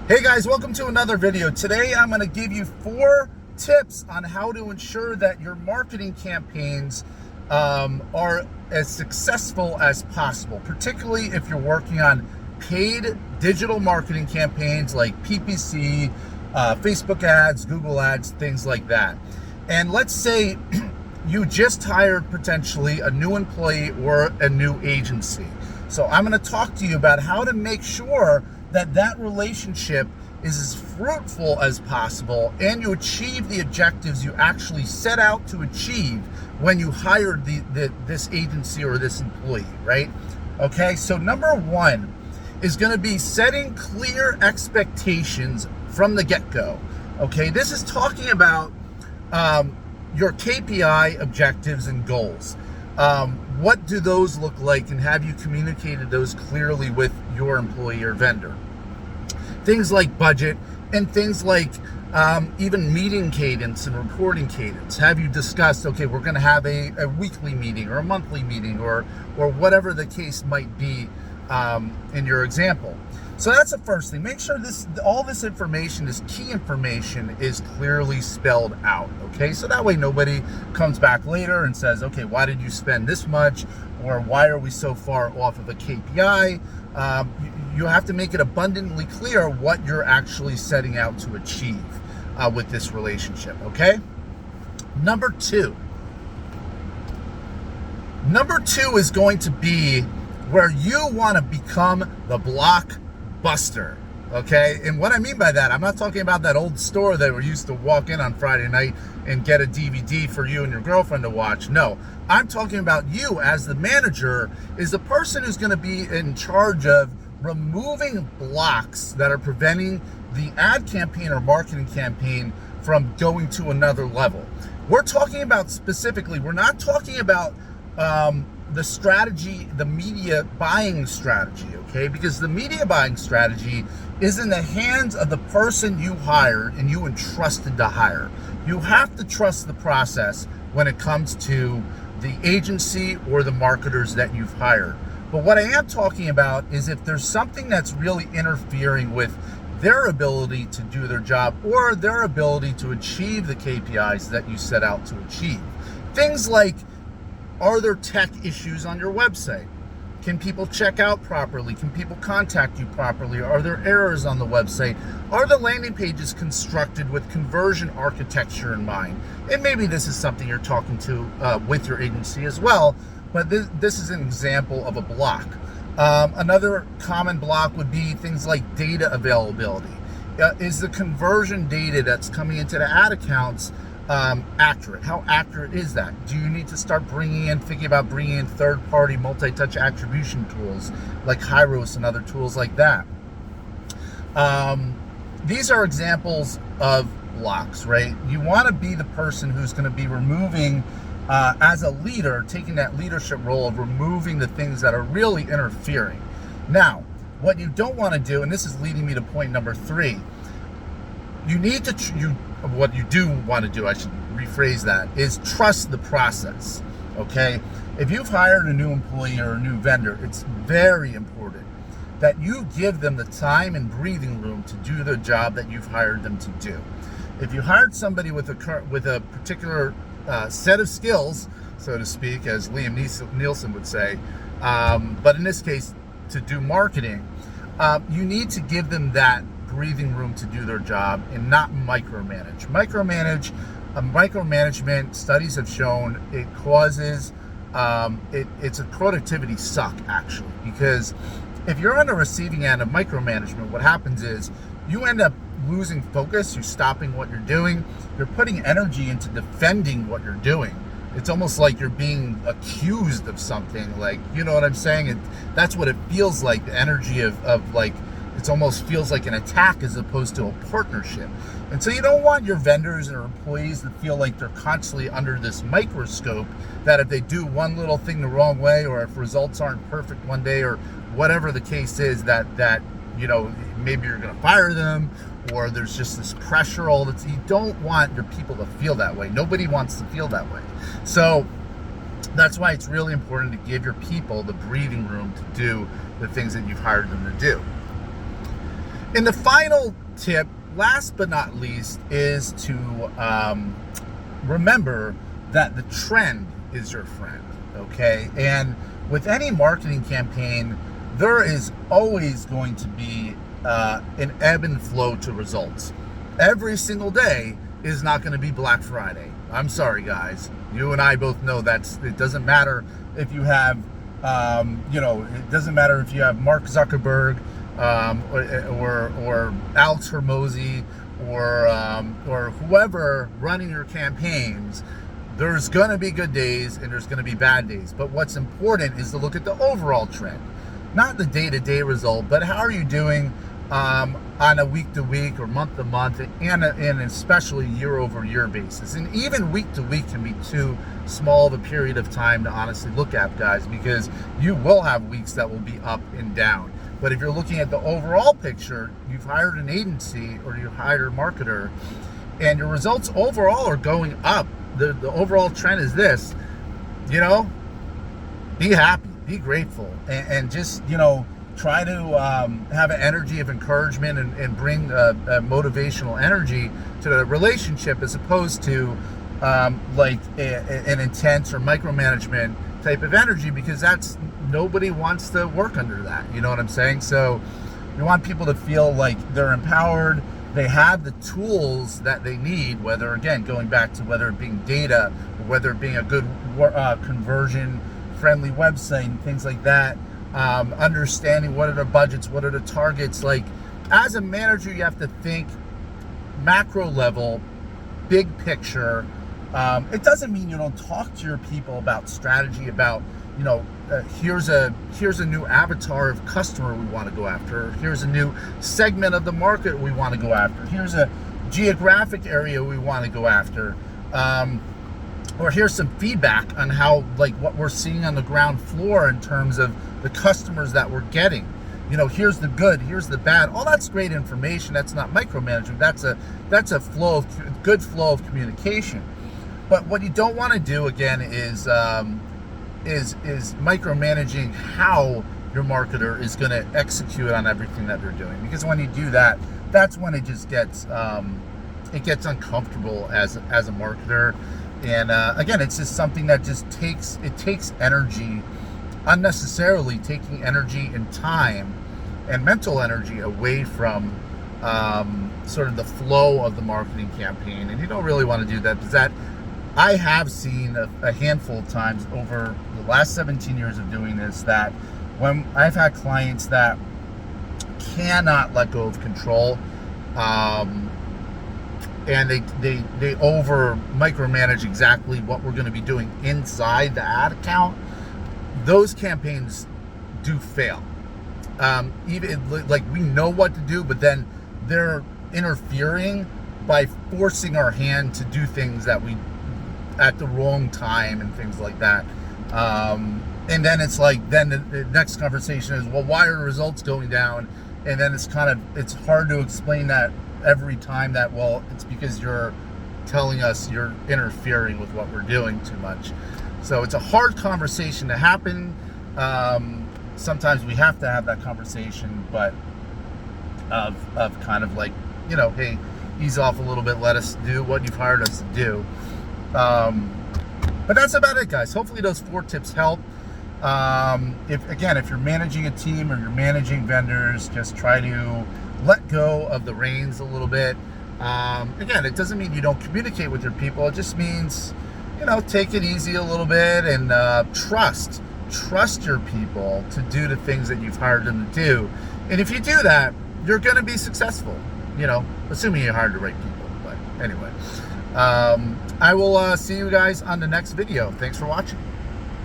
Hey guys, welcome to another video. Today I'm going to give you 4 tips on how to ensure that your marketing campaigns are as successful as possible, particularly if you're working on paid digital marketing campaigns like PPC, Facebook ads, Google ads, things like that. And let's say you just hired potentially a new employee or a new agency. So I'm going to talk to you about how to make sure that relationship is as fruitful as possible and you achieve the objectives you actually set out to achieve when you hired this agency or this employee, right? Okay, so number 1 is going to be setting clear expectations from the get-go. Okay, this is talking about your KPI objectives and goals. What do those look like, and have you communicated those clearly with your employee or vendor? Things like budget and things like even meeting cadence and reporting cadence. Have you discussed, okay, we're going to have a weekly meeting or a monthly meeting or whatever the case might be in your example. So that's the first thing. Make sure all this information, this key information, is clearly spelled out, okay? So that way nobody comes back later and says, okay, why did you spend this much? Or why are we so far off of a KPI? You have to make it abundantly clear what you're actually setting out to achieve with this relationship, okay? Number two is going to be where you want to become the blockbuster, okay? And what I mean by that, I'm not talking about that old store that we used to walk in on Friday night and get a DVD for you and your girlfriend to watch. No, I'm talking about you as the manager is the person who's going to be in charge of removing blocks that are preventing the ad campaign or marketing campaign from going to another level. We're talking about specifically, we're not talking about the strategy, the media buying strategy, okay? Because the media buying strategy is in the hands of the person you hired and you entrusted to hire. You have to trust the process when it comes to the agency or the marketers that you've hired. But what I am talking about is if there's something that's really interfering with their ability to do their job or their ability to achieve the KPIs that you set out to achieve. Things like, are there tech issues on your website? Can people check out properly? Can people contact you properly? Are there errors on the website? Are the landing pages constructed with conversion architecture in mind? And maybe this is something you're talking to with your agency as well, but this is an example of a block. Another common block would be things like data availability. Is the conversion data that's coming into the ad accounts accurate? How accurate is that? Do you need to start thinking about bringing in third-party multi-touch attribution tools like Hyros and other tools like that? These are examples of blocks, right? You want to be the person who's going to be removing, as a leader, taking that leadership role of removing the things that are really interfering. Now, what you don't want to do, and this is leading me to point number 3, what you do want to do, I should rephrase that, is trust the process, okay? If you've hired a new employee or a new vendor, it's very important that you give them the time and breathing room to do the job that you've hired them to do. If you hired somebody with a particular set of skills, so to speak, as Liam Nielsen would say, but in this case, to do marketing, you need to give them that breathing room to do their job and not micromanage. Micromanagement, studies have shown it causes, it's a productivity suck, actually, because if you're on the receiving end of micromanagement, what happens is you end up losing focus, you're stopping what you're doing, you're putting energy into defending what you're doing. It's almost like you're being accused of something, like, you know what I'm saying? That's what it feels like, the energy of like, it almost feels like an attack as opposed to a partnership. And so you don't want your vendors or employees to feel like they're constantly under this microscope, that if they do one little thing the wrong way, or if results aren't perfect one day, or whatever the case is, that you know, maybe you're going to fire them, or there's just this pressure all the time. You don't want your people to feel that way. Nobody wants to feel that way. So that's why it's really important to give your people the breathing room to do the things that you've hired them to do. And the final tip, last but not least, is to remember that the trend is your friend, okay? And with any marketing campaign, there is always going to be an ebb and flow to results. Every single day is not going to be Black Friday. I'm sorry, guys. You and I both know it doesn't matter if you have, it doesn't matter if you have Mark Zuckerberg or Alex Hormozy or whoever running your campaigns. There's going to be good days and there's going to be bad days. But what's important is to look at the overall trend, not the day-to-day result, but how are you doing on a week-to-week or month-to-month, and especially year-over-year basis. And even week-to-week can be too small of a period of time to honestly look at, guys, because you will have weeks that will be up and down. But if you're looking at the overall picture, you've hired an agency or you hired a marketer, and your results overall are going up. The overall trend is this, be happy, be grateful, and just, try to have an energy of encouragement and bring a motivational energy to the relationship, as opposed to like an intense or micromanagement type of energy, because nobody wants to work under that. You know what I'm saying? So we want people to feel like they're empowered. They have the tools that they need, whether, again, going back to whether it being data, or whether it being a good conversion friendly website and things like that. Understanding what are the budgets, what are the targets. Like, as a manager, you have to think macro level, big picture. It doesn't mean you don't talk to your people about strategy, about, here's a new avatar of customer we want to go after. Here's a new segment of the market we want to go after. Here's a geographic area we want to go after. Or here's some feedback on how, like, what we're seeing on the ground floor in terms of the customers that we're getting. Here's the good, here's the bad. All that's great information. That's not micromanagement. That's a good flow of communication. But what you don't want to do, again, is micromanaging how your marketer is going to execute on everything that they're doing. Because when you do that, that's when it just gets uncomfortable as a marketer. And again, it's just something that just takes energy, unnecessarily taking energy and time and mental energy away from sort of the flow of the marketing campaign. And you don't really want to do that, because I have seen a handful of times over the last 17 years of doing this, that when I've had clients that cannot let go of control, and they over micromanage exactly what we're going to be doing inside the ad account, those campaigns do fail. Even like, we know what to do, but then they're interfering by forcing our hand to do things that we at the wrong time and things like that. And then it's like, then the next conversation is, well, why are the results going down? And then it's hard to explain that every time, that, well, it's because you're telling us you're interfering with what we're doing too much. So it's a hard conversation to happen. Sometimes we have to have that conversation, but of kind of like, hey, ease off a little bit, let us do what you've hired us to do. But that's about it, guys. Hopefully those 4 tips help. If you're managing a team or you're managing vendors, just try to let go of the reins a little bit. Again, it doesn't mean you don't communicate with your people. It just means, take it easy a little bit, and trust your people to do the things that you've hired them to do. And if you do that, you're going to be successful, assuming you hired the right people. But anyway, I will see you guys on the next video. Thanks for watching.